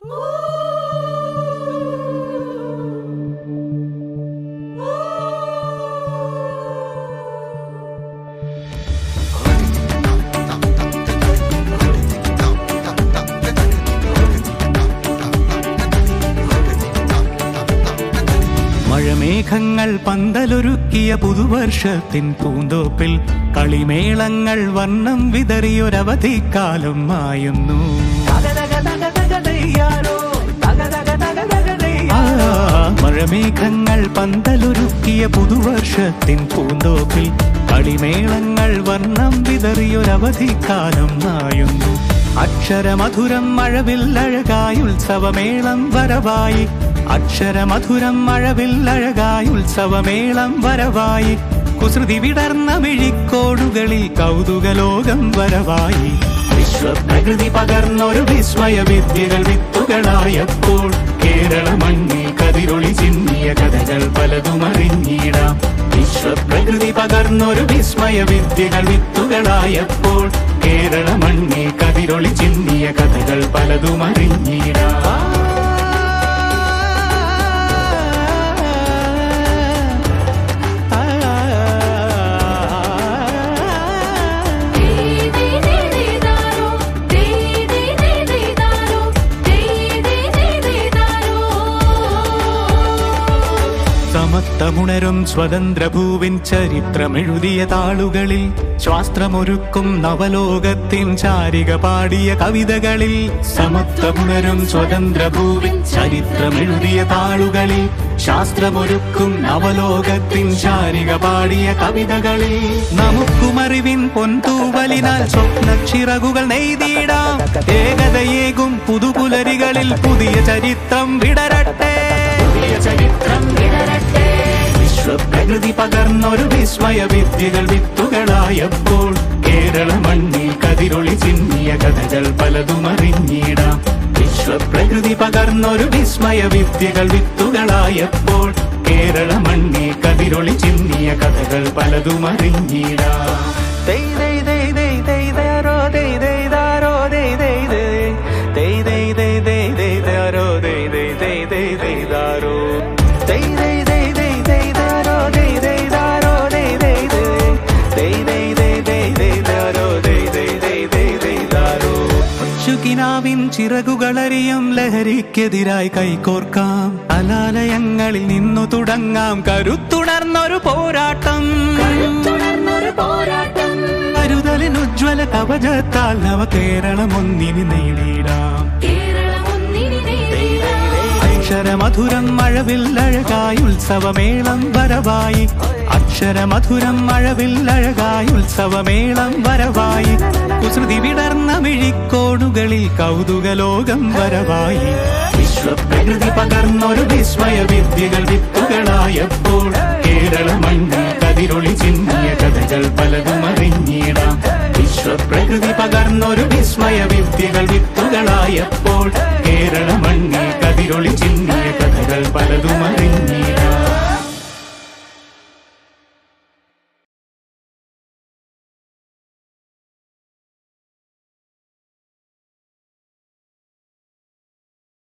മഴമേഘങ്ങൾ പന്തലൊരുക്കിയ പുതുവർഷത്തിൻ പൂന്തോപ്പിൽ കളിമേളങ്ങൾ വർണ്ണം വിതറിയൊരവധിക്കാലം മായുന്നു. മഴമേഘങ്ങൾ പന്തലൊരുക്കിയ പുതുവർഷത്തിൻ പൂന്തോപ്പിൽ കളിമേളങ്ങൾ വർണ്ണം വിതറിയൊരവധിക്കാലം മായുന്നു. അക്ഷരമധുരം മഴവില്ലഴകായി ഉത്സവമേളം വരവായി. അക്ഷരമധുരം മഴവില്ലഴകായി ഉത്സവമേളം വരവായി. കുസൃതി വിടർന്ന മിഴിക്കോടുകളിൽ കൗതുകലോകം വരവായി. വിശ്വപ്രകൃതി പകർന്നൊരു വിസ്മയ വിദ്യകൾ വിത്തുകളായപ്പോൾ കേരള മണ്ണിൽ കതിരൊളി ചിന്നിയ കഥകൾ പലതും അറിഞ്ഞിടാം. വിശ്വപ്രകൃതി പകർന്നൊരു വിസ്മയ വിദ്യകൾ വിത്തുകളായപ്പോൾ കേരള മണ്ണിൽ കതിരൊളി ചിന്നിയ കഥകൾ പലതും അറിഞ്ഞിടാം. സമത്വമുണരും സ്വതന്ത്രഭൂവിൻ ചരിത്രമെഴുതിയ താളുകളിൽ ശാസ്ത്രമൊരുക്കും നവലോകത്തിൻ ചാരിക പാടിയ കവിതകളിൽ. സമത്വമുണരും സ്വതന്ത്രഭൂവിൻ ചരിത്രമെഴുതിയ താളുകളിൽ ശാസ്ത്രമൊരുക്കും നവലോകത്തിൻ ചാരിക പാടിയ കവിതകളിൽ. നമുക്കുമറിവിൻ പൊൻതൂവലിനാൽ സ്വപ്നച്ചിറകുകൾ നെയ്തിടാം. ഏകതയേകും പുതുപുലരികളിൽ പുതിയ ചരിത്രം വിടരട്ടെ. വിശ്വപ്രകൃതി പകർന്നൊരു വിസ്മയ വിദ്യകൾ വിത്തുകളായപ്പോൾ കേരള മണ്ണിൽ കതിരൊളി ചിന്നിയ കഥകൾ പലതും അറിഞ്ഞിടാം. വിശ്വപ്രകൃതി പകർന്നൊരു വിസ്മയ വിദ്യകൾ വിത്തുകളായപ്പോൾ കേരള മണ്ണിൽ കതിരൊളി ചിന്നിയ കഥകൾ പലതും അറിഞ്ഞിടാം. ിൻ ചിറകുകളറിയും ലഹരിക്കെതിരായി കൈകോർക്കാം. കലാലയങ്ങളിൽ നിന്നു തുടങ്ങാം കരുത്തുണർന്നൊരു പോരാട്ടം. കരുതലിനുജ്വല കവചത്താൽ നവ കേരളം ഒന്നിന് നേടിയിടാം. അക്ഷരമധുരം മഴവില്ലഴകായി ഉത്സവമേളം വരവായി. അക്ഷരമധുരം മഴവില്ലഴകായി ഉത്സവമേളം വരവായി. കുസൃതി വിടർന്ന മിഴിക്കോണുകളിൽ കൗതുകലോകം വരവായി. വിശ്വപ്രകൃതി പകർന്നൊരു വിസ്മയ വിദ്യകൾ വിത്തുകളായപ്പോൾ കേരള മണ്ണിൽ കതിരൊളി ചിന്നിയ കഥകൾ പലതും അറിഞ്ഞിടാം. വിശ്വപ്രകൃതി പകർന്നൊരു വിസ്മയ വിദ്യകൾ വിത്തുകളായപ്പോൾ കേരള മണ്ണിൽ